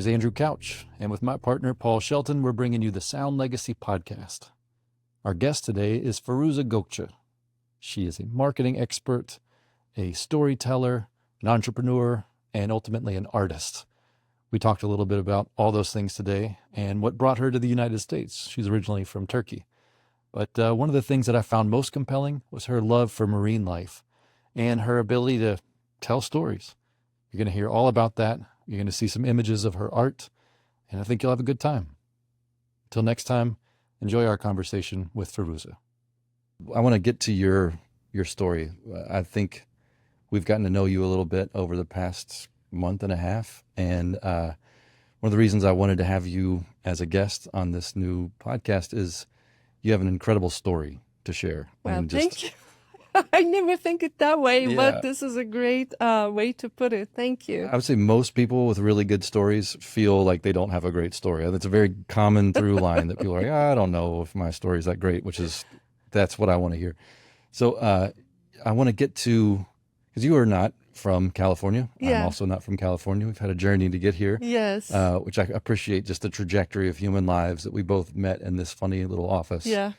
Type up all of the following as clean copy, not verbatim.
is Andrew Couch, and with my partner Paul Shelton, we're bringing you the Sound Legacy podcast. Our guest today is Firuze Gokce. She is a marketing expert, a storyteller, an entrepreneur, and ultimately an artist. We talked a little bit about all those things today and what brought her to the United States. She's originally from Turkey. But one of the things that I found most compelling was her love for marine life and her ability to tell stories. You're going to hear all about that. You're going to see some images of her art, and I think you'll have a good time. Until next time, enjoy our conversation with Firuze. I want to get to your story. I think we've gotten to know you a little bit over the past month and a half, and one of the reasons I wanted to have you as a guest on this new podcast is you have an incredible story to share. Well, thank you. I never think it that way, Yeah. but this is a great way to put it. Thank you. I would say most people with really good stories feel like they don't have a great story. That's a very common through line that people are like, I don't know if my story is that great, that's what I want to hear. So I want to get to, because you are not from California. Yeah. I'm also not from California. We've had a journey to get here. Yes. Which I appreciate, just the trajectory of human lives that we both met in this funny little office. Yeah.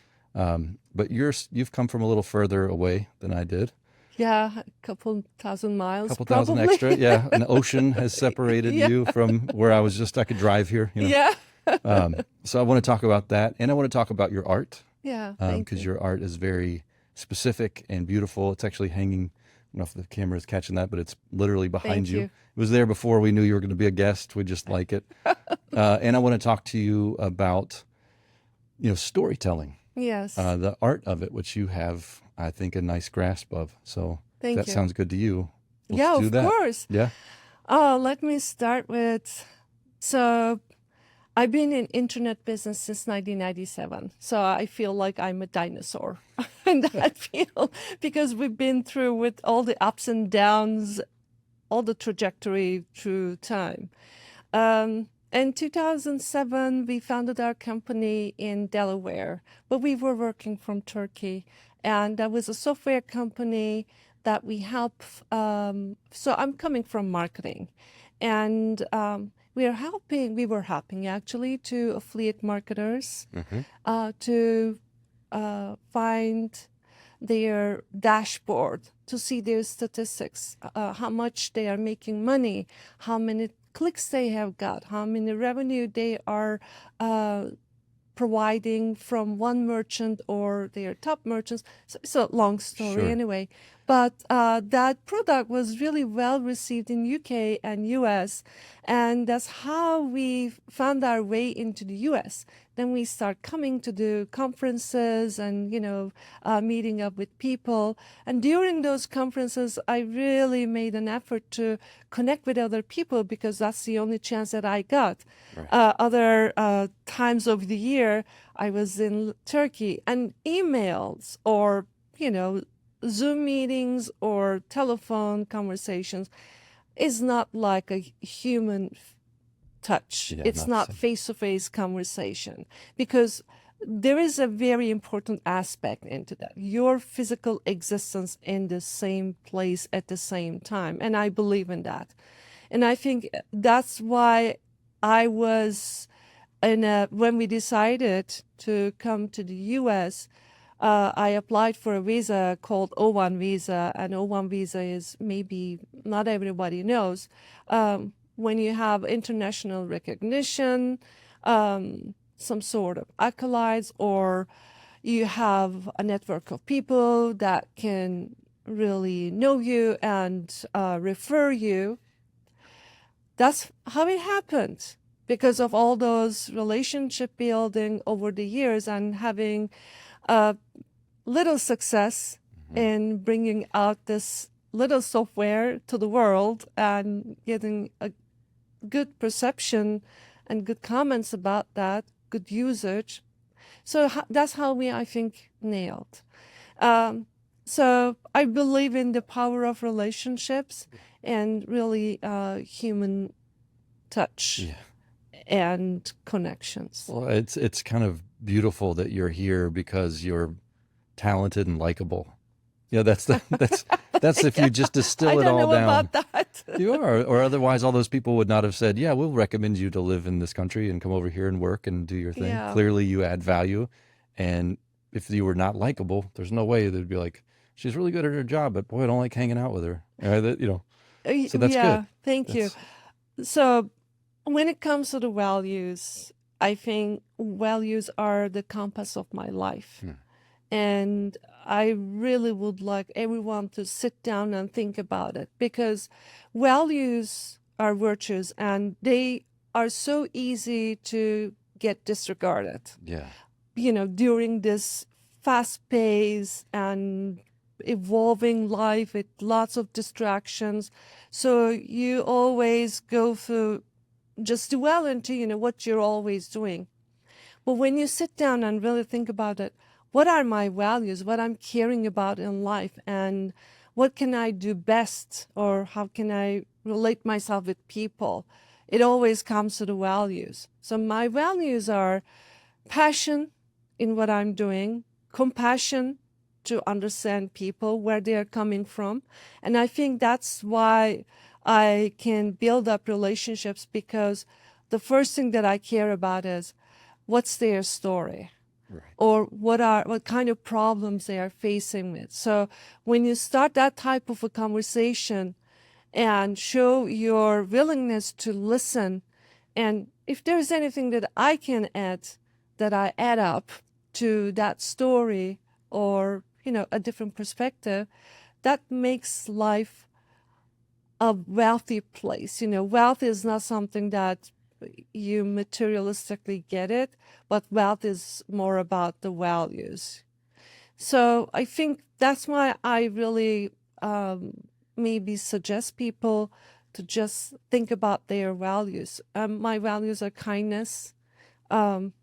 But you've come from a little further away than I did. Yeah, a couple thousand miles. A couple probably. thousand extra. Yeah. An ocean has separated Yeah. you from where I could drive here. You know? Yeah. So I want to talk about that. And I want to talk about your art. Yeah. Because your art is very specific and beautiful. It's actually hanging. I don't know if the camera is catching that, but it's literally behind Thank you. you. It was there before we knew you were going to be a guest. We just like it. And I want to talk to you about, storytelling. Yes. The art of it, which you have, I think, a nice grasp of. So Thank that you. sounds good to you. Let's Yeah, do of that. course. Yeah. Let me start with, so I've been in internet business since 1997. So I feel like I'm a dinosaur in that field because we've been through with all the ups and downs, all the trajectory through time. In 2007, we founded our company in Delaware, but we were working from Turkey. And that was a software company that we help. So I'm coming from marketing. And we were helping actually to affiliate marketers to find their dashboard, to see their statistics, how much they are making money, how many clicks they have got, how many revenue they are providing from one merchant or their top merchants. So it's a long story Sure. anyway. But that product was really well received in UK and US. And that's how we found our way into the US. Then we start coming to the conferences and, meeting up with people. And during those conferences, I really made an effort to connect with other people because that's the only chance that I got. Right. Other times of the year, I was in Turkey, and emails or, Zoom meetings or telephone conversations is not like a human touch. Yeah, It's not face-to-face conversation because there is a very important aspect into that. Your physical existence in the same place at the same time. And I believe in that. And I think that's why I was when we decided to come to the US, I applied for a visa called O1 visa, and O1 visa is, maybe not everybody knows, when you have international recognition, some sort of accolades, or you have a network of people that can really know you and refer you. That's how it happened, because of all those relationship building over the years and having little success in bringing out this little software to the world and getting a good perception and good comments about that, good usage. So that's how we, I think, nailed. So I believe in the power of relationships and really human touch and connections. Well, it's kind of beautiful that you're here because you're talented and likable. Yeah, that's if you just I distill it don't all know down. about that. You are, or otherwise all those people would not have said, "Yeah, we'll recommend you to live in this country and come over here and work and do your thing." Yeah. Clearly, you add value, and if you were not likable, there's no way they'd be like, "She's really good at her job, but boy, I don't like hanging out with her." So that's good. Yeah, thank you. That's So when it comes to the values, I think values are the compass of my life. hmm, And I really would like everyone to sit down and think about it, because values are virtues and they are so easy to get disregarded, yeah, during this fast pace and evolving life with lots of distractions. So you always go through just dwell into, what you're always doing. But when you sit down and really think about it, what are my values, what I'm caring about in life, and what can I do best, or how can I relate myself with people? It always comes to the values. So my values are passion in what I'm doing, compassion to understand people, where they are coming from. And I think that's why I can build up relationships, because the first thing that I care about is what's their story, right. or what kind of problems they are facing with. So when you start that type of a conversation and show your willingness to listen, and if there's anything that I can add, that I add up to that story, or a different perspective, that makes life a wealthy place. Wealth is not something that you materialistically get it, but wealth is more about the values. So I think that's why I really maybe suggest people to just think about their values. My values are kindness, um,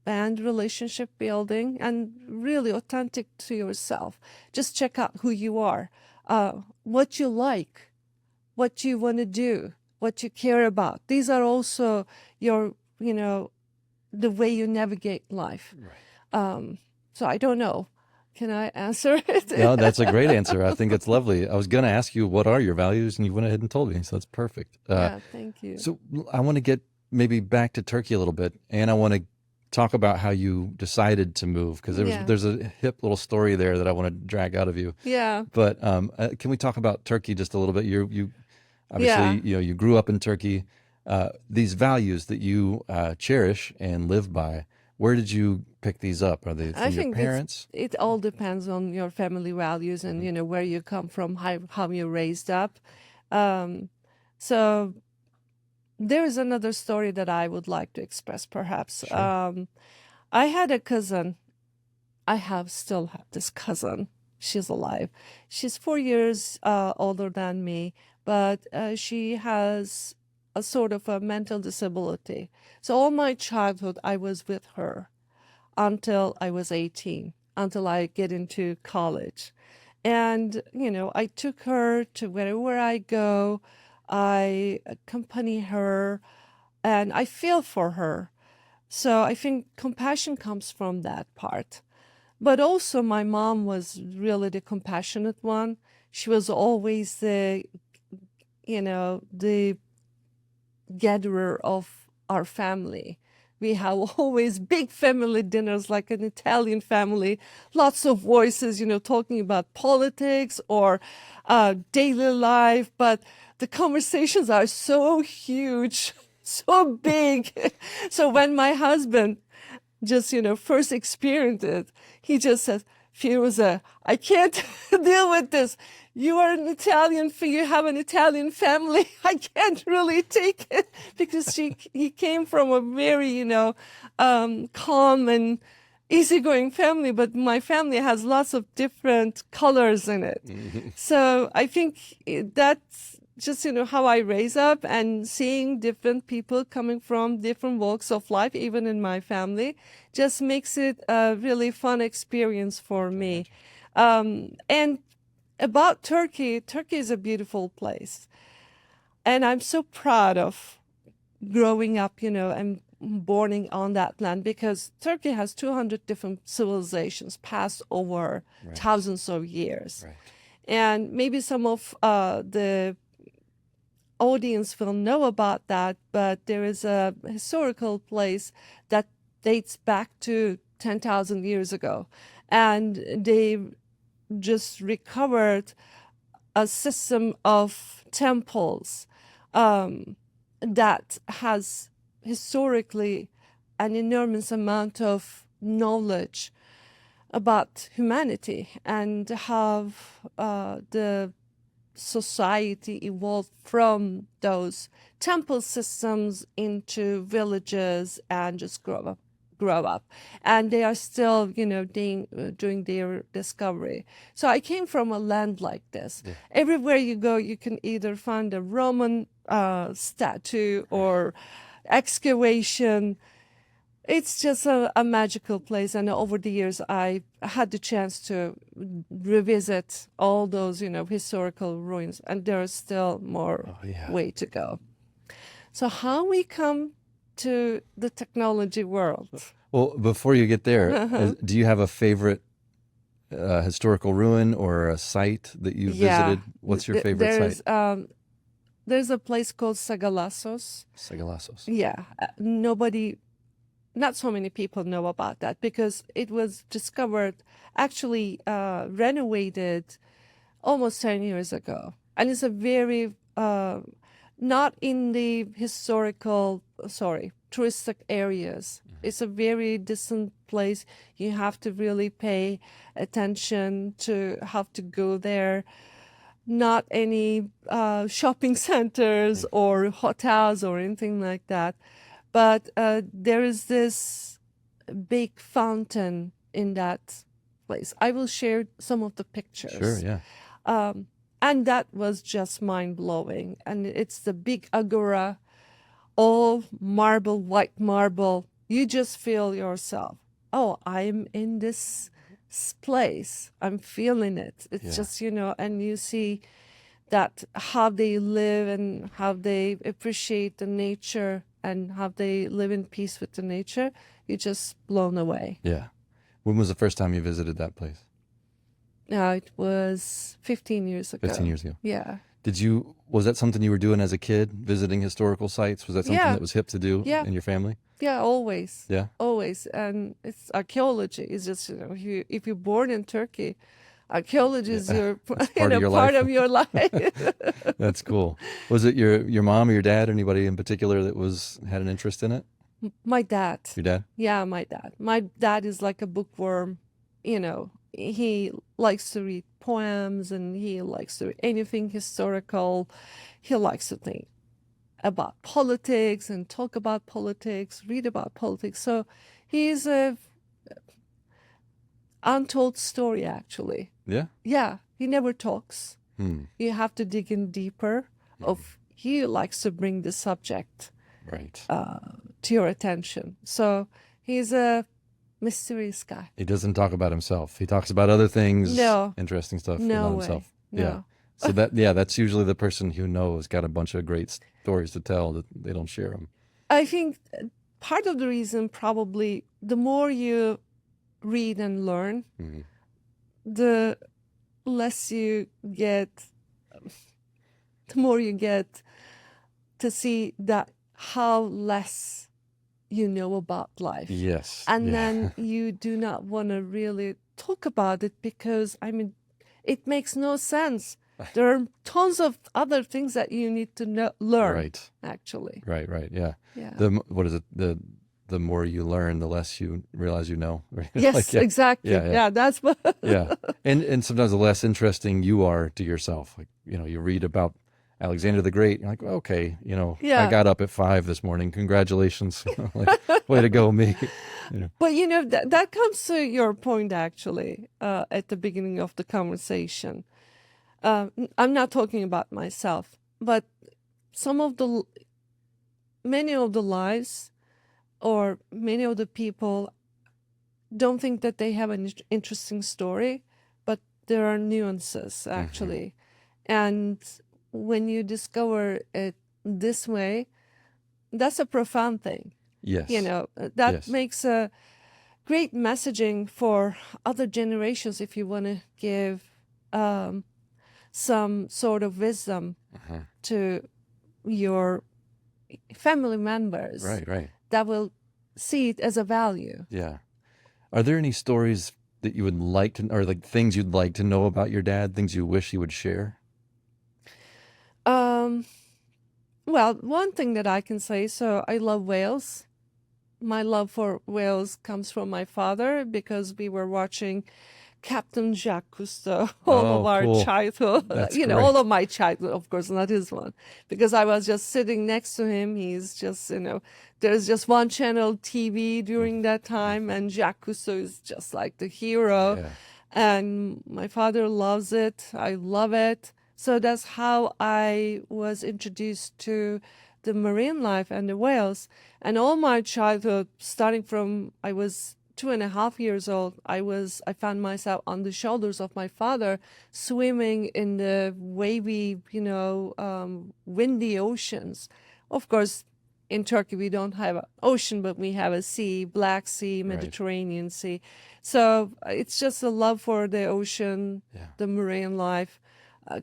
and relationship building, and really authentic to yourself. Just check out who you are, what you like, what you want to do, what you care about. These are also your, the way you navigate life. Right. So I don't know. Can I answer No, it? that's a great answer. I think it's lovely. I was going to ask you what are your values, and you went ahead and told me, so that's perfect. Yeah, thank you. So I want to get maybe back to Turkey a little bit, and I want to talk about how you decided to move, because Yeah. there's a hip little story there that I want to drag out of you. Yeah. But can we talk about Turkey just a little bit? You Yeah. obviously you grew up in Turkey. These values that you cherish and live by, where did you pick these up? Are they I from your think it's parents? it all depends on your family values and Mhm. where you come from, how you're raised up. Um, so there is another story that I would like to express, perhaps. Sure. I had a cousin. Still have this cousin. She's alive. She's 4 years older than me, but she has a sort of a mental disability. So all my childhood, I was with her until I was 18, until I get into college. And, I took her to wherever I go. I accompany her and I feel for her. So I think compassion comes from that part. But also, my mom was really the compassionate one. She was always the gatherer of our family. We have always big family dinners, like an Italian family, lots of voices, talking about politics or daily life. But the conversations are so huge, so big. So when my husband just, first experienced it, he just says, Firuze, I can't deal with this. You are an Italian, you have an Italian family. I can't really take it, because he came from a very, calm and easygoing family, but my family has lots of different colors in it. Mhm. So I think that's just, how I raise up, and seeing different people coming from different walks of life, even in my family, just makes it a really fun experience for me. And about Turkey, Turkey is a beautiful place. And I'm so proud of growing up, and born on that land, because Turkey has 200 different civilizations passed over thousands of years. Right. And maybe some of the audience will know about that, but there is a historical place that dates back to 10,000 years ago. And they just recovered a system of temples that has historically an enormous amount of knowledge about humanity and how the society evolved from those temple systems into villages and just grow up. And they are still, doing their discovery. So I came from a land like this. Yeah. Everywhere you go, you can either find a Roman statue or excavation. It's just a magical place. And over the years, I had the chance to revisit all those, historical ruins. And there's still more way to go. So how we come to the technology world? Well, before you get there, do you have a favorite historical ruin or a site that you visited? What's your favorite site? There's a place called Sagalassos. Sagalassos. Yeah. Not so many people know about that, because it was discovered, actually renovated almost 10 years ago. And it's a very, not in the touristic areas. It's a very distant place. You have to really pay attention to how to go there. Not any shopping centers or hotels or anything like that. But there is this big fountain in that place. I will share some of the pictures. Sure, yeah. And that was just mind-blowing. And it's the big agora, all marble, white marble. You just feel yourself, oh, I'm in this place. I'm feeling it. It's just, and you see that how they live and how they appreciate the nature and how they live in peace with the nature. You're just blown away. Yeah. When was the first time you visited that place? It was 15 years ago. 15 years ago. Yeah. Was that something you were doing as a kid, visiting historical sites? Was that something that was hip to do in your family? Yeah, always. Yeah. Always. And it's archaeology. It's just, if you're born in Turkey, archaeology is your part of your life. That's cool. Was it your mom or your dad, or anybody in particular that had an interest in it? My dad. Your dad? Yeah, my dad. My dad is like a bookworm. He likes to read poems, and he likes to read anything historical. He likes to think about politics and talk about politics, read about politics. So he's a untold story, actually. Yeah? Yeah, he never talks. You have to dig in deeper. He likes to bring the subject to your attention. So he's a mysterious guy. He doesn't talk about himself. He talks about other things, No. interesting stuff, No not way. himself. No. Yeah. So that's usually the person who knows, got a bunch of great stories to tell that they don't share them. I think part of the reason, probably, the more you read and learn, the less you get, the more you get to see that how less you know about life. Yes. And then you do not want to really talk about it, because, it makes no sense. There are tons of other things that you need to learn, actually. Right, yeah. Yeah. What is it? The more you learn, the less you realize you know. Yes, exactly. Yeah, that's what. Yeah. And sometimes the less interesting you are to yourself. Like, you read about Alexander the Great, you're like, well, okay, I got up at 5 this morning. Congratulations. Like, way to go, me. But, that comes to your point, actually, at the beginning of the conversation. I'm not talking about myself, but many of the lives, or many of the people, don't think that they have an interesting story, but there are nuances, actually. And when you discover it this way, that's a profound thing. Yes. That Yes. makes a great messaging for other generations if you want to give some sort of wisdom to your family members Right. that will see it as a value. Yeah. Are there any stories that you would like to, or like things you'd like to know about your dad, things you wish he would share? Well, one thing that I can say, so I love whales. My love for whales comes from my father because we were watching Captain Jacques Cousteau all of Oh, our cool. childhood. That's All great. of my childhood, of course, not his one, because I was just sitting next to him. He's just, there's just one channel TV during that time, and Jacques Cousteau is just like the hero. Yeah. And my father loves it. I love it. So that's how I was introduced to the marine life and the whales. And all my childhood, starting from I was 2.5 years old, I found myself on the shoulders of my father, swimming in the wavy, windy oceans. Of course, in Turkey we don't have an ocean, but we have a sea, Black Sea, Mediterranean Sea. So it's just a love for the ocean, the marine life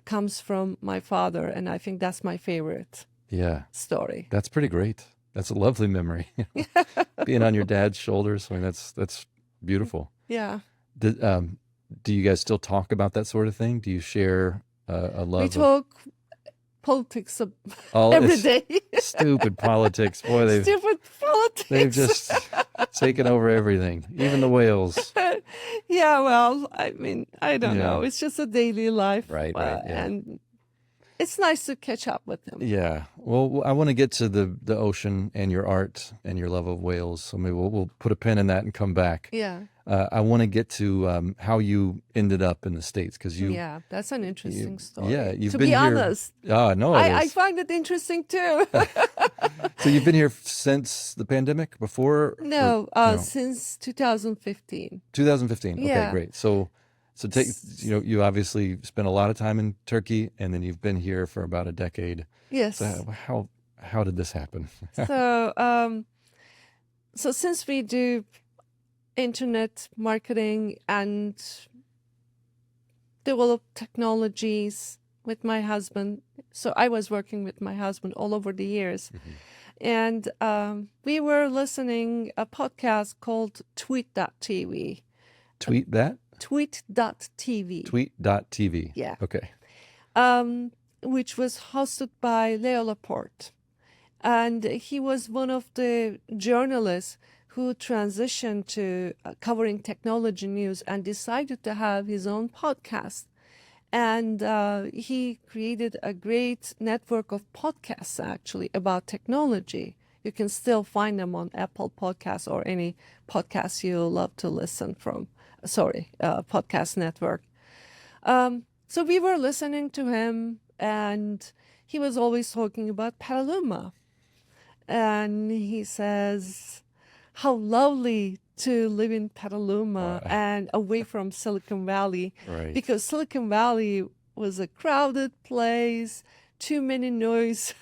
comes from my father, and I think that's my favorite story. That's pretty great. That's a lovely memory. Being on your dad's shoulders. I mean, that's beautiful. Yeah. Do you guys still talk about that sort of thing? Do you share a love? We talk politics all every day. Stupid politics. Boy, Stupid politics. they've just taken over everything, even the whales. Yeah, well, I mean, I don't know. It's just a daily life. Right. Yeah. And it's nice to catch up with them. Yeah. Well, I want to get to the ocean and your art and your love of whales. So maybe we'll put a pin in that and come back. Yeah. I want to get to how you ended up in the States, because Yeah, that's an interesting story. Yeah, you've to been be here. honest. No, I find it interesting too. So you've been here since the pandemic, before? No, since 2015. 2015. Okay, Yeah. great. So take, you obviously spent a lot of time in Turkey, and then you've been here for about a decade. Yes. So how did this happen? So since we do internet marketing and develop technologies with my husband, so I was working with my husband all over the years. And we were listening a podcast called Tweet.tv. Tweet that? Tweet.tv. Tweet.tv. Yeah. Okay. Which was hosted by Leo Laporte. And he was one of the journalists who transitioned to covering technology news and decided to have his own podcast. And he created a great network of podcasts, actually, about technology. You can still find them on Apple Podcasts or any podcast you love to listen from. Podcast network. So we were listening to him, and he was always talking about Petaluma. And he says, how lovely to live in Petaluma and away from Silicon Valley. Right. Because Silicon Valley was a crowded place, too many noise,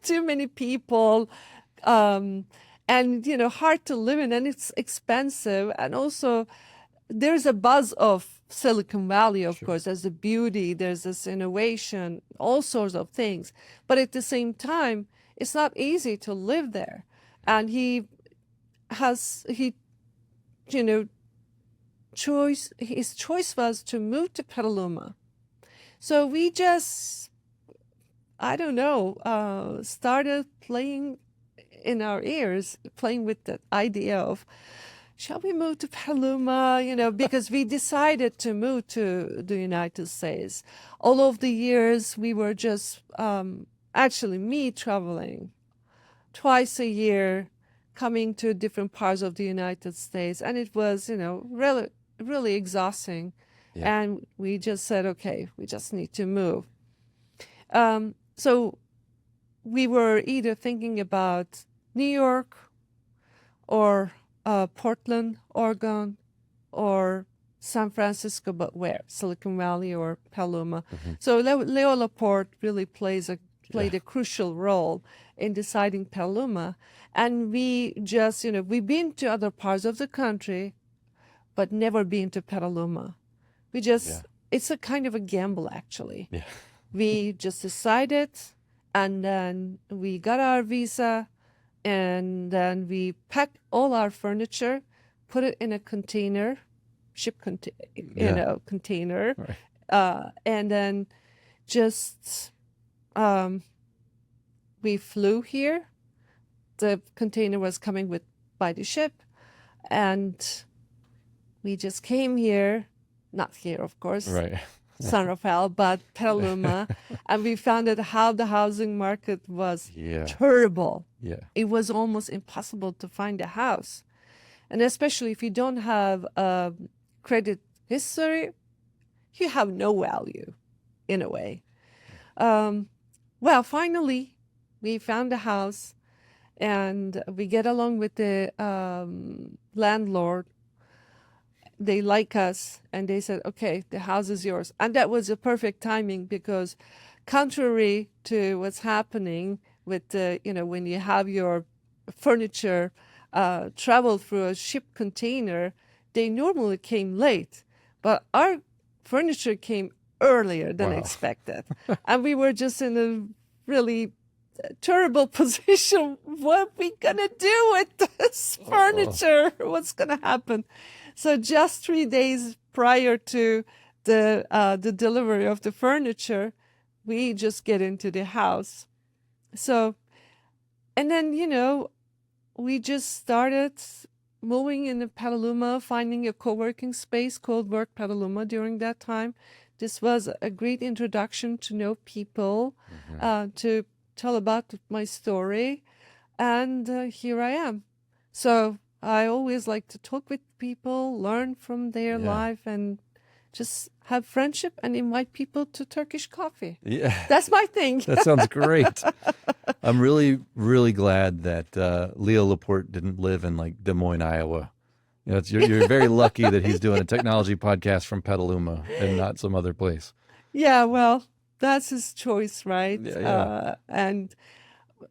too many people, and, hard to live in, and it's expensive. And also, there's a buzz of Silicon Valley, of course. There's the beauty, there's this innovation, all sorts of things. But at the same time, it's not easy to live there. And his choice was to move to Petaluma. So we just, started playing in our ears, playing with the idea of, shall we move to Petaluma? Because we decided to move to the United States. All of the years we were just, actually me traveling twice a year, coming to different parts of the United States. And it was, really, really exhausting. Yeah. And we just said, okay, we just need to move. So we were either thinking about New York or Portland, Oregon, or San Francisco, but where? Silicon Valley or Petaluma. So Leo Laporte really plays a played a crucial role in deciding Petaluma. And we just, we've been to other parts of the country, but never been to Petaluma. We just, it's a kind of a gamble, actually. Yeah. We just decided, and then we got our visa, and then we packed all our furniture, put it in a container, container, Right. and then just we flew here. The container was coming by the ship, and we just came here, not here, of course, Right. San Rafael, but Petaluma, and we found out how the housing market was terrible. Yeah. It was almost impossible to find a house. And especially if you don't have a credit history, you have no value in a way. Well, finally, we found a house, and we get along with the landlord. They like us, and they said, okay, the house is yours. And that was a perfect timing, because contrary to what's happening with, when you have your furniture travel through a ship container, they normally came late. But our furniture came earlier than expected. And we were just in a really terrible position. What are we going to do with this furniture? What's going to happen? So just 3 days prior to the delivery of the furniture, we just get into the house. So, and then, we just started moving in the Petaluma, finding a co-working space called Work Petaluma during that time. This was a great introduction to know people, to tell about my story. And here I am. So I always like to talk with people, learn from their life, and just have friendship and invite people to Turkish coffee. Yeah. That's my thing. That sounds great. I'm really, really glad that Leo Laporte didn't live in like Des Moines, Iowa. You're very lucky that he's doing a technology podcast from Petaluma and not some other place. Yeah, well, that's his choice, right? Yeah. And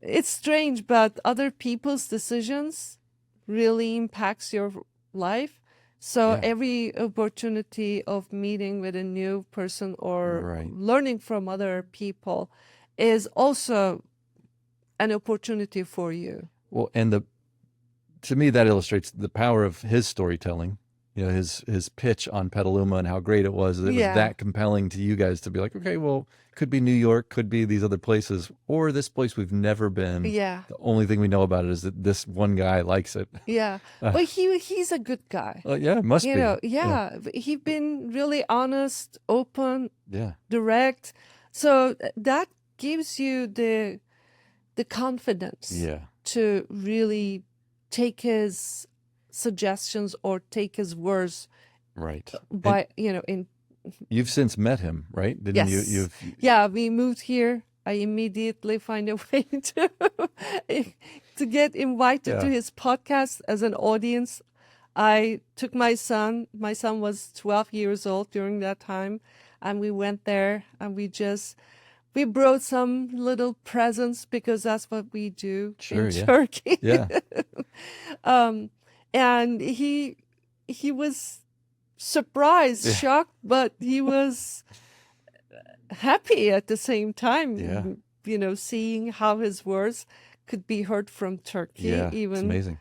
it's strange, but other people's decisions really impacts your life. So every opportunity of meeting with a new person or learning from other people is also an opportunity for you. Well, and to me, that illustrates the power of his storytelling. His pitch on Petaluma and how great it was. It was that compelling to you guys to be like, okay, well, could be New York, could be these other places, or this place we've never been. Yeah. The only thing we know about it is that this one guy likes it. Yeah. But he's a good guy. Yeah, it must be. He's been really honest, open, direct. So that gives you the confidence to really take his suggestions or take his words. Right. You've since met him, right? Didn't you? Yeah, we moved here. I immediately find a way to get invited to his podcast as an audience. I took my son. My son was 12 years old during that time, and we went there, and we brought some little presents because that's what we do in Turkey. Yeah. And he was surprised, shocked, but he was happy at the same time, seeing how his words could be heard from Turkey, even, amazing.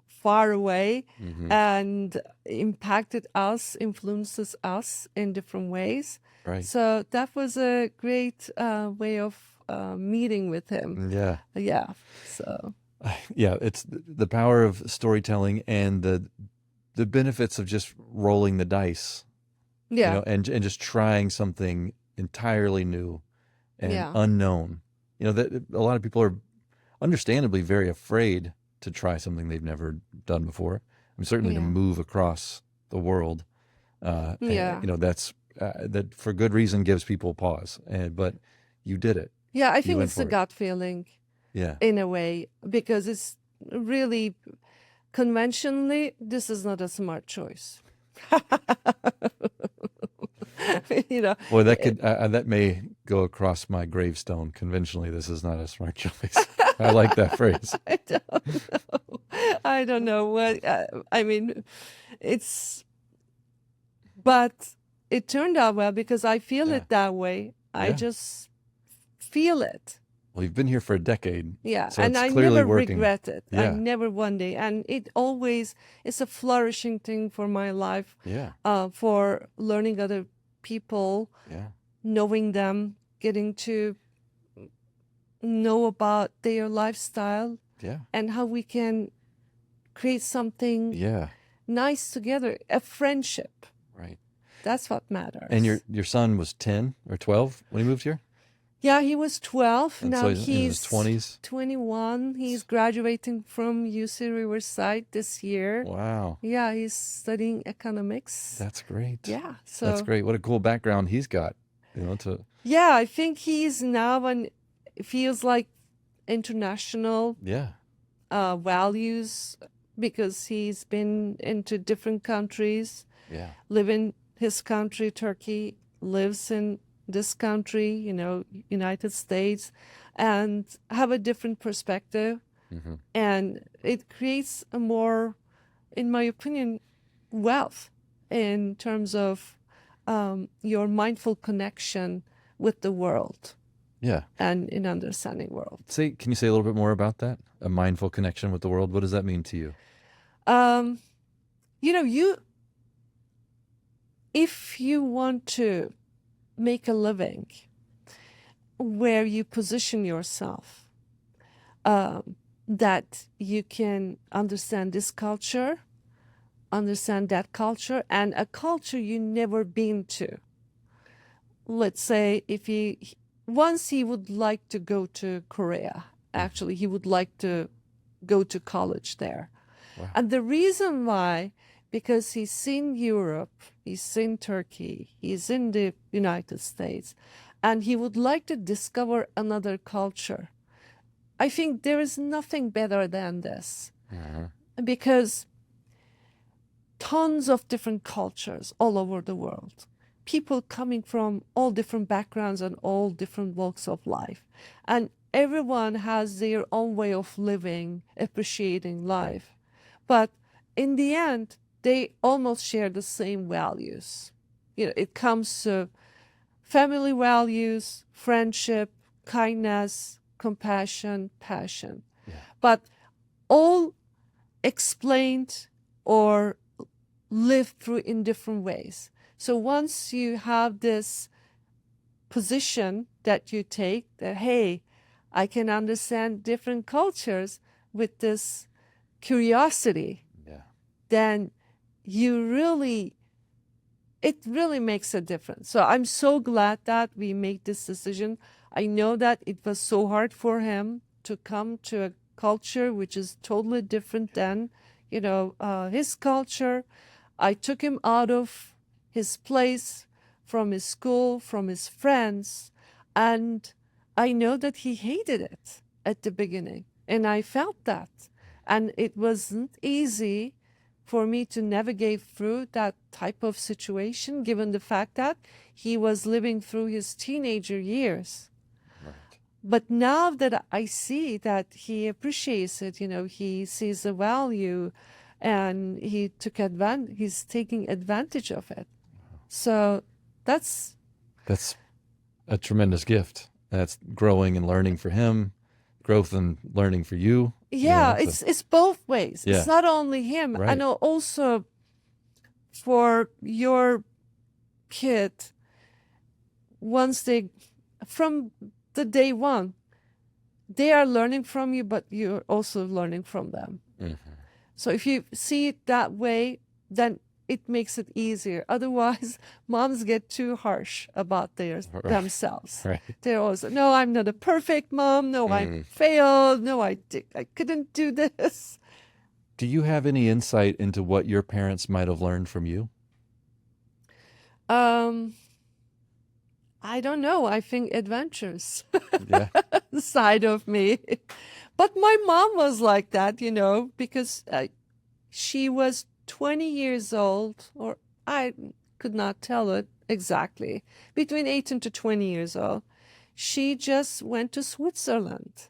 Far away, and impacted us, influences us in different ways. Right. So that was a great way of meeting with him. Yeah. Yeah. So. Yeah, it's the power of storytelling and the benefits of just rolling the dice. Yeah. And just trying something entirely new and unknown. That a lot of people are understandably very afraid to try something they've never done before. I mean, certainly to move across the world. And, that's that for good reason gives people pause. But you did it. Yeah, I think it's the gut feeling. Yeah. In a way, because it's really conventionally, this is not a smart choice. Well, that may go across my gravestone. Conventionally, this is not a smart choice. I like that phrase. I don't know. I don't know what, I mean, it's, but it turned out well because I feel Yeah. it that way. I Yeah. just feel it. Well, you've been here for a decade. Yeah, So and it's I clearly never working. regret it. I Yeah. never one day, and it always is a flourishing thing for my life, Yeah. for learning other people, Yeah. knowing them, getting to know about their lifestyle Yeah. and how we can create something Yeah. nice together, a friendship. Right. That's what matters. And your son was 10 or 12 when he moved here? Yeah, he was 12. And Now so he's in his he's 20s? 21. He's graduating from UC Riverside this year. Wow. Yeah, he's studying economics. That's great. Yeah, That's so great. What a cool background he's got. To yeah, I think he's now and feels like international yeah. values because he's been into different countries, Yeah. live in his country, Turkey, lives in this country, United States, and have a different perspective. Mm-hmm. And it creates a more, in my opinion, wealth in terms of your mindful connection with the world Yeah. and in understanding world. Can you say a little bit more about that? A mindful connection with the world. What does that mean to you? If you want to make a living where you position yourself, that you can understand this culture, understand that culture, and a culture you never been to. Let's say once he would like to go to Korea, actually, he would like to go to college there. Wow. And the reason why, because he's seen Europe, he's seen Turkey, he's in the United States, and he would like to discover another culture. I think there is nothing better than this, because tons of different cultures all over the world, people coming from all different backgrounds and all different walks of life, and everyone has their own way of living, appreciating life. But in the end, they almost share the same values. It comes to family values, friendship, kindness, compassion, passion. Yeah. But all explained or lived through in different ways. So once you have this position that you take, that, hey, I can understand different cultures with this curiosity, Yeah. then it really makes a difference. So I'm so glad that we made this decision. I know that it was so hard for him to come to a culture which is totally different than, his culture. I took him out of his place, from his school, from his friends, and I know that he hated it at the beginning, and I felt that. And it wasn't easy for me to navigate through that type of situation, given the fact that he was living through his teenager years. Right. But now that I see that he appreciates it, he sees the value, and he's taking advantage of it. So that's a tremendous gift. That's growing and learning for him, growth and learning for you. Yeah, it's both ways. Yeah. It's not only him. I Right. know also for your kid, from the day one, they are learning from you, but you're also learning from them. Mm-hmm. So if you see it that way, then it makes it easier. Otherwise, moms get too harsh about themselves. Right. They're always, no, I'm not a perfect mom. No, I failed. No, I couldn't do this. Do you have any insight into what your parents might have learned from you? I don't know. I think adventures Yeah. side of me. But my mom was like that, because she was 20 years old, or I could not tell it exactly, between 18 to 20 years old. she just went to Switzerland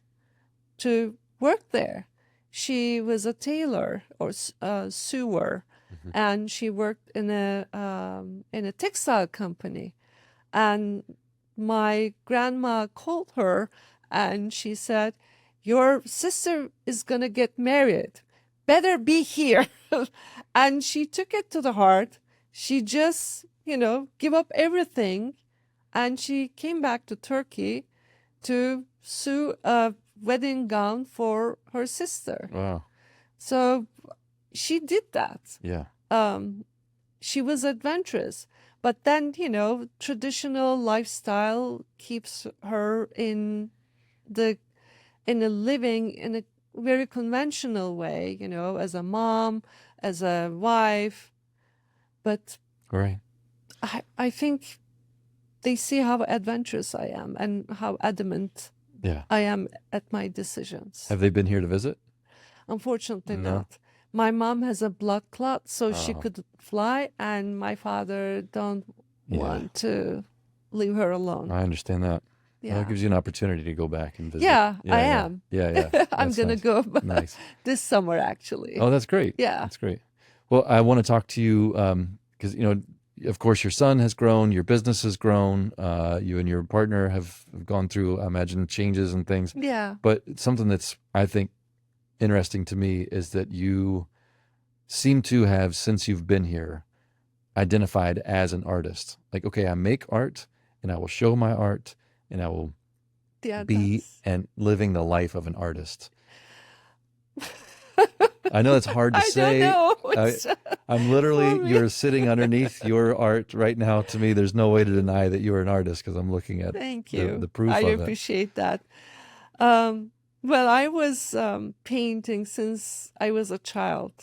to work there. She was a tailor or sewer, and she worked in a textile company. And my grandma called her, and she said, "Your sister is gonna get married. Better be here." And she took it to the heart. She just, give up everything, and she came back to Turkey to sew a wedding gown for her sister. Wow. So she did that. Yeah. She was adventurous, but then, traditional lifestyle keeps her in a living in a very conventional way, as a mom, as a wife. But Right. I think they see how adventurous I am and how adamant Yeah. I am at my decisions. Have they been here to visit? Unfortunately No. not. My mom has a blood clot, so she Oh. could fly, and my father don't Yeah. want to leave her alone. I understand that. Well, Yeah. it gives you an opportunity to go back and visit. Yeah, I am. Yeah. I'm That's gonna nice. go Nice. this summer, actually. Oh, that's great. Yeah. That's great. Well, I want to talk to you because, of course, your son has grown, your business has grown, you and your partner have gone through, I imagine, changes and things. Yeah. But something that's, I think, interesting to me is that you seem to have, since you've been here, identified as an artist. Like, okay, I make art and I will show my art and I will Yeah, be and living the life of an artist. I know it's hard to I say. don't know. It's I'm literally, for me. you're sitting underneath your art right now. To me, there's no way to deny that you're an artist because I'm looking at Thank you. the proof I of it. appreciate that. Well, I was painting since I was a child.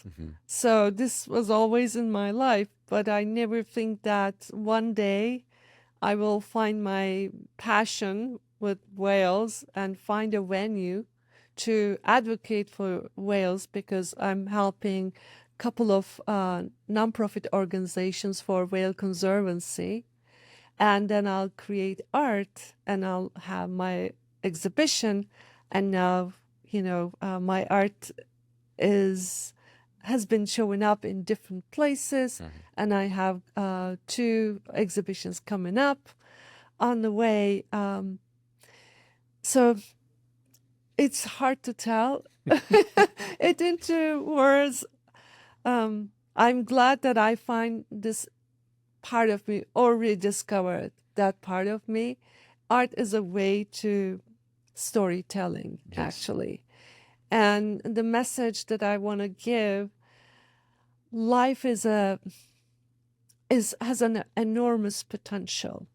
So this was always in my life, but I never think that one day I will find my passion with Wales and find a venue to advocate for Wales, because I'm helping a couple of nonprofit organizations for whale conservancy. And then I'll create art and I'll have my exhibition. And now, my art has been showing up in different places, and I have 2 exhibitions coming up on the way. So it's hard to tell it into words. I'm glad that I find this part of me, or rediscovered that part of me. Art is a way to storytelling, actually. And the message that I want to give: life has an enormous potential.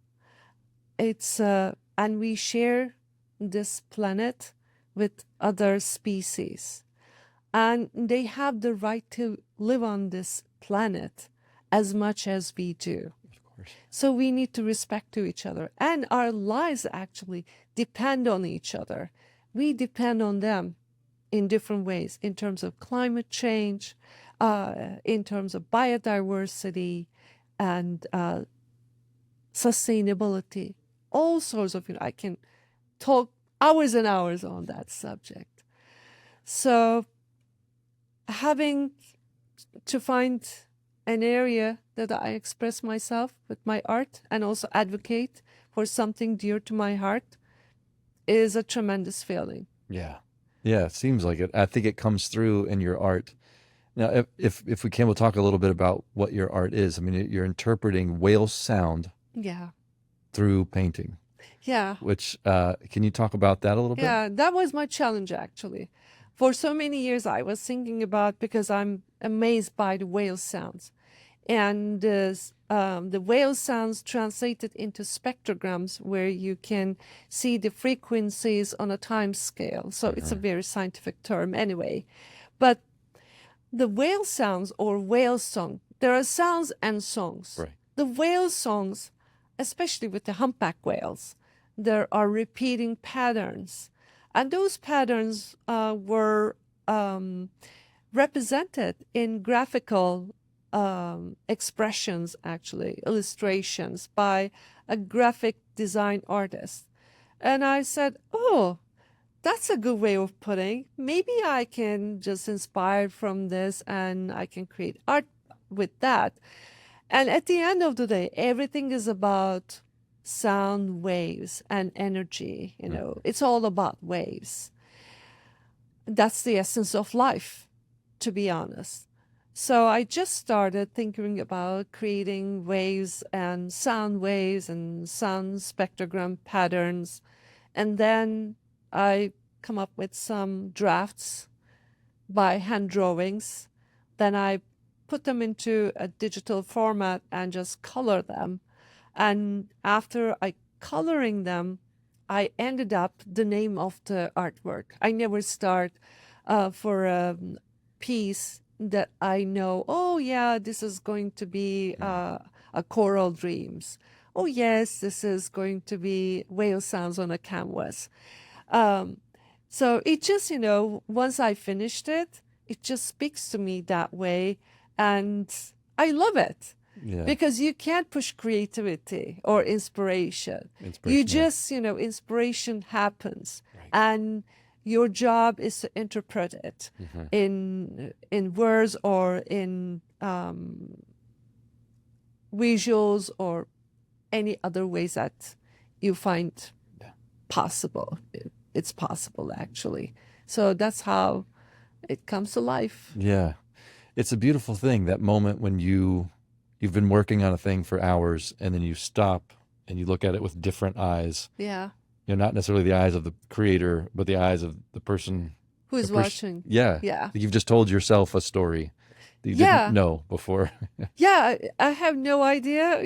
And we share this planet with other species, and they have the right to live on this planet as much as we do. Of course. So we need to respect to each other, and our lives actually depend on each other. We depend on them in different ways, in terms of climate change, in terms of biodiversity, and sustainability. All sorts of, I can talk hours and hours on that subject. So having to find an area that I express myself with my art and also advocate for something dear to my heart is a tremendous feeling. Yeah. Yeah, it seems like it. I think it comes through in your art. Now, if we can, we'll talk a little bit about what your art is. I mean, you're interpreting whale sound through painting. Yeah. Which, can you talk about that a little bit? Yeah, that was my challenge, actually. For so many years, I was thinking about, because I'm amazed by the whale sounds. And the whale sounds translated into spectrograms, where you can see the frequencies on a time scale. So it's a very scientific term anyway. But the whale sounds, or whale song, there are sounds and songs. Right. The whale songs, especially with the humpback whales, there are repeating patterns. And those patterns were represented in graphical expressions, actually, illustrations by a graphic design artist. And I said, oh, that's a good way of putting. Maybe I can just inspire from this and I can create art with that. And at the end of the day, everything is about sound waves and energy. It's all about waves. That's the essence of life, to be honest. So I just started thinking about creating waves and sound spectrogram patterns. And then I come up with some drafts by hand drawings. Then I put them into a digital format and just color them. And after I coloring them, I ended up the name of the artwork. I never start for a piece that I know, oh yeah, this is going to be a choral dreams. Oh yes, this is going to be whale sounds on a canvas. So it just, once I finished it, it just speaks to me that way. And I love it Yeah. because you can't push creativity or inspiration. You Inspiration, yeah. just, inspiration happens. Right. And your job is to interpret it in words or in visuals or any other ways that you find possible. It's possible, actually. So that's how it comes to life. Yeah. It's a beautiful thing, that moment when you've been working on a thing for hours and then you stop and you look at it with different eyes. Yeah. Not necessarily the eyes of the creator, but the eyes of the person Who is watching. Yeah. Yeah. You've just told yourself a story that you Yeah. didn't know before. Yeah, I have no idea,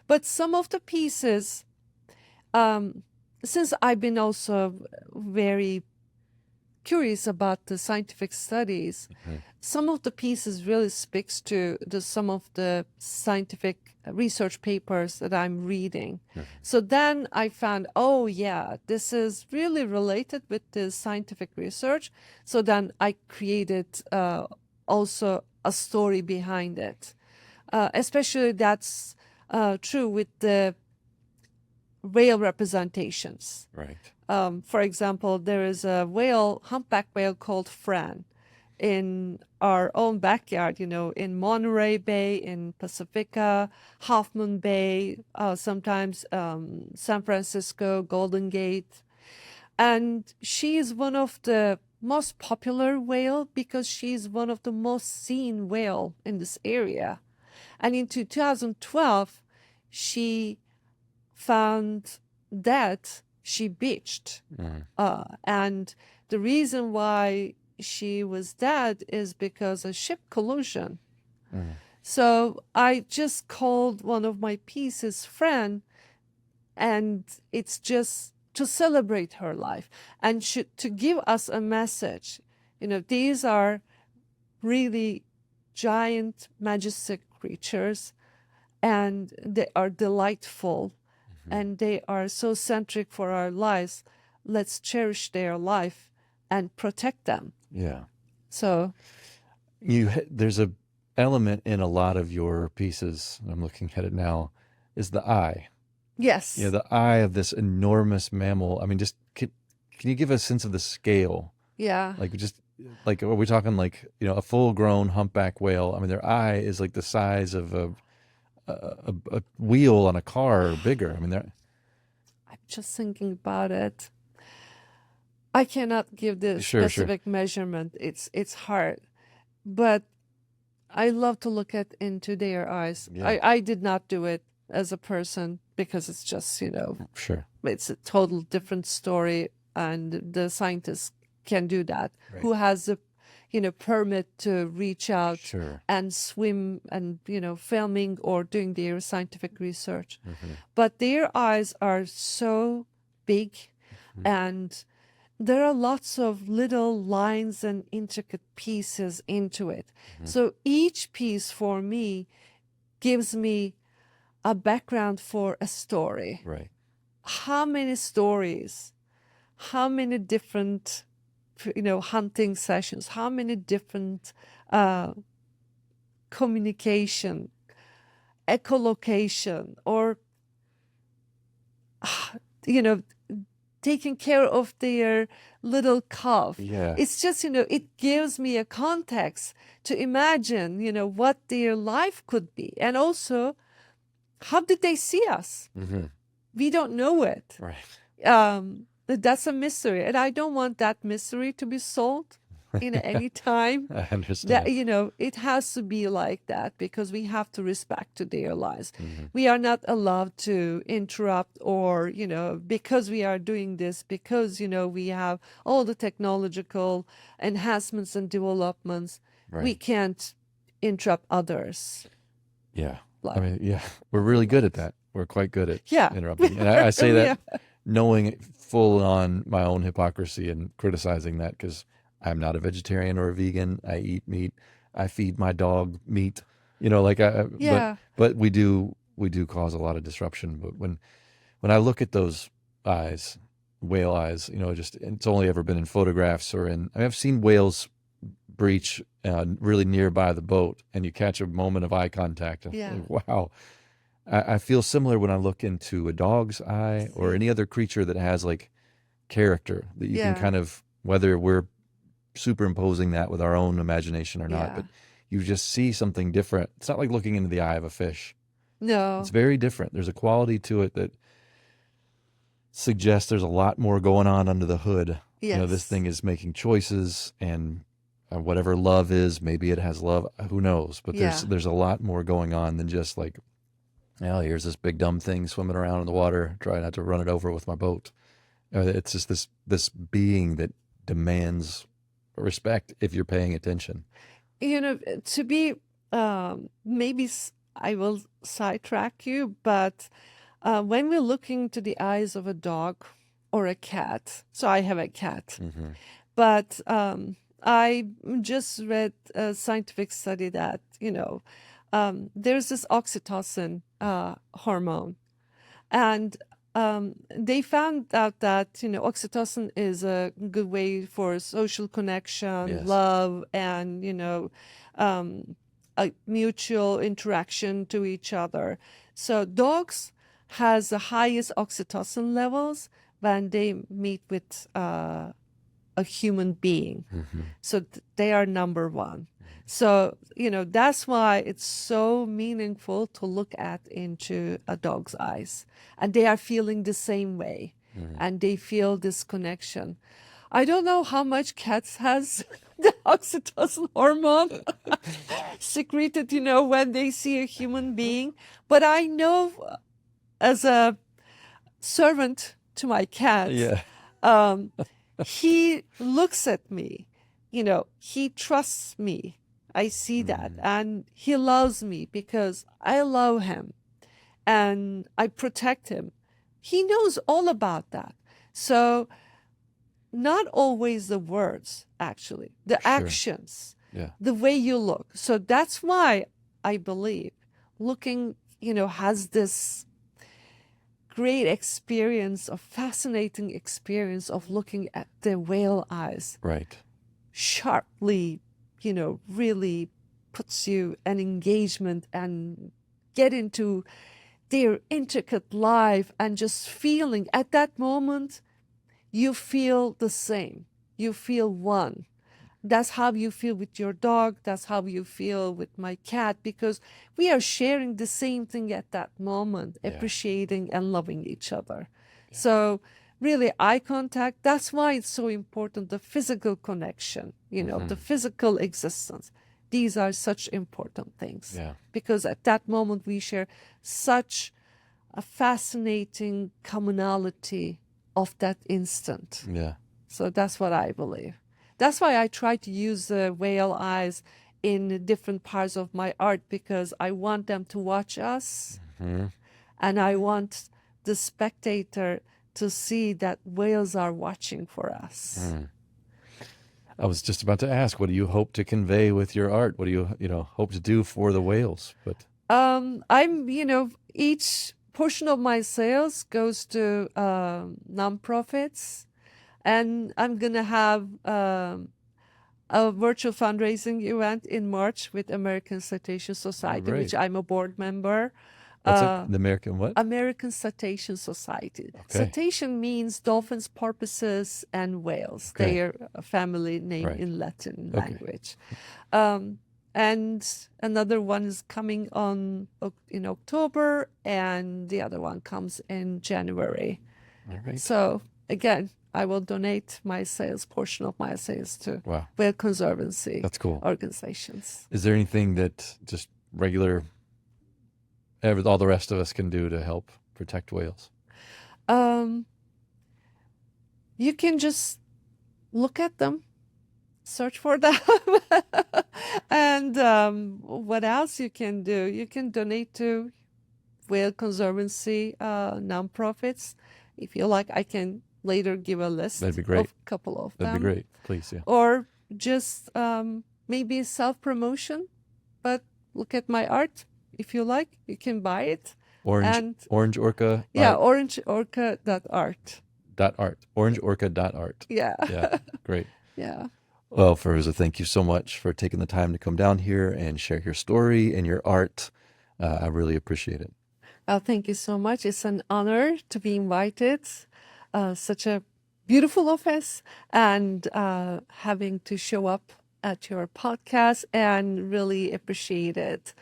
but some of the pieces, since I've been also very curious about the scientific studies, some of the pieces really speaks to some of the scientific research papers that I'm reading. So then I found, oh yeah, this is really related with the scientific research. So then I created also a story behind it. Especially that's true with the whale representations. Right. For example, there is a humpback whale called Fran in our own backyard, in Monterey Bay, in Pacifica, Half Moon Bay, sometimes San Francisco, Golden Gate. And she is one of the most popular whale because she's one of the most seen whale in this area. And in 2012, she found that she beached. And the reason why she was dead is because of ship collision. So I just called one of my pieces Fran, and it's just to celebrate her life and to give us a message. These are really giant, majestic creatures, and they are delightful, and they are so centric for our lives. Let's cherish their life and protect them. Yeah. So there's a element in a lot of your pieces, I'm looking at it now, is the eye. yes. The eye of this enormous mammal. I mean, just can you give a sense of the scale? Yeah. Like, are we talking like, a full grown humpback whale? I mean, their eye is like the size of a wheel on a car or bigger. I mean, I'm just thinking about it. I cannot give the Sure. specific measurement. It's hard, but I love to look into their eyes. Yeah. I did not do it as a person because it's just, Sure. it's a total different story, and the scientists can do that. Right. Who has a, permit to reach out Sure. and swim and, filming or doing their scientific research. But their eyes are so big, and there are lots of little lines and intricate pieces into it. So each piece for me gives me a background for a story. Right. How many stories, how many different, hunting sessions, how many different communication, echolocation, or, taking care of their little calf. Yeah. It's just, it gives me a context to imagine, what their life could be. And also, how did they see us? Mm-hmm. We don't know it. Right. That's a mystery. And I don't want that mystery to be solved in any time. I understand. That, it has to be like that because we have to respect to their lives. Mm-hmm. We are not allowed to interrupt or, because we are doing this, because, we have all the technological enhancements and developments, we Right. can't interrupt others. Yeah. Like, I mean, yeah, we're really good at that. We're quite good at yeah. interrupting. And I say that Yeah. knowing full on my own hypocrisy and criticizing that because I'm not a vegetarian or a vegan. I eat meat. I feed my dog meat. Like Yeah. but we do cause a lot of disruption. But when I look at those eyes, whale eyes, just it's only ever been in photographs or I've seen whales breach really nearby the boat, and you catch a moment of eye contact. And Yeah. like, wow. I feel similar when I look into a dog's eye or any other creature that has like character that you can Yeah. kind of, whether we're superimposing that with our own imagination or not, Yeah. but you just see something different. It's not like looking into the eye of a fish. No. It's very different. There's a quality to it that suggests there's a lot more going on under the hood. Yes. This thing is making choices, and whatever love is, maybe it has love. Who knows? But Yeah. there's a lot more going on than just like, oh, here's this big dumb thing swimming around in the water. Try not to run it over with my boat. It's just this being that demands respect if you're paying attention. To be, maybe I will sidetrack you, but when we're looking to the eyes of a dog or a cat, so I have a cat, Mm-hmm. but I just read a scientific study that, there's this oxytocin hormone. And they found out that, oxytocin is a good way for social connection, Yes. love, and, a mutual interaction to each other. So dogs has the highest oxytocin levels when they meet with a human being. Mm-hmm. So they are number one. So, that's why it's so meaningful to look at into a dog's eyes. And they are feeling the same way. Mm-hmm. And they feel this connection. I don't know how much cats has the oxytocin hormone secreted, when they see a human being. But I know as a servant to my cat, Yeah. he looks at me, he trusts me. I see that. And he loves me because I love him and I protect him. He knows all about that. So not always the words, actually, the Sure. actions, Yeah. the way you look. So that's why I believe looking, has this great experience, a fascinating experience of looking at the whale eyes. Right. Sharply, really puts you an engagement and get into their intricate life and just feeling at that moment, you feel the same. You feel one. That's how you feel with your dog. That's how you feel with my cat, because we are sharing the same thing at that moment, Yeah. appreciating and loving each other. So really eye contact, that's why it's so important, the physical connection, the physical existence. These are such important things. Yeah. Because at that moment we share such a fascinating commonality of that instant. Yeah. So that's what I believe. That's why I try to use the whale eyes in different parts of my art, because I want them to watch us, Mm-hmm. and I want the spectator to see that whales are watching for us. Mm. I was just about to ask, what do you hope to convey with your art? What do you hope to do for the whales? But I'm, each portion of my sales goes to nonprofits, and I'm gonna have a virtual fundraising event in March with American Cetacean Society, great. which I'm a board member. What's it? The American what? American Cetacean Society. Okay. Cetacean means dolphins, porpoises, and whales. Okay. They are a family name Right. in Latin Okay. language. And another one is coming on in October, and the other one comes in January. All right. So again, I will donate my sales portion of my sales to Wow. whale conservancy That's cool. organizations. Is there anything that just regular, all the rest of us can do to help protect whales? You can just look at them, search for them. And what else you can do? You can donate to whale conservancy nonprofits. If you like, I can later give a list That'd be great. of a couple of That'd them. be great. Please, yeah. Or just maybe self-promotion, but look at my art. If you like, you can buy it. Orange Orca. Yeah, orangeorca.art. .art. Orangeorca.art. Yeah. Yeah, great. Yeah. Well, Firuze, thank you so much for taking the time to come down here and share your story and your art. I really appreciate it. Thank you so much. It's an honor to be invited. Such a beautiful office, and having to show up at your podcast, and really appreciated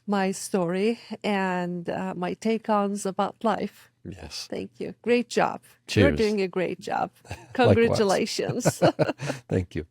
my story and my take-ons about life. Yes. Thank you. Great job. Cheers. You're doing a great job. Congratulations. Thank you.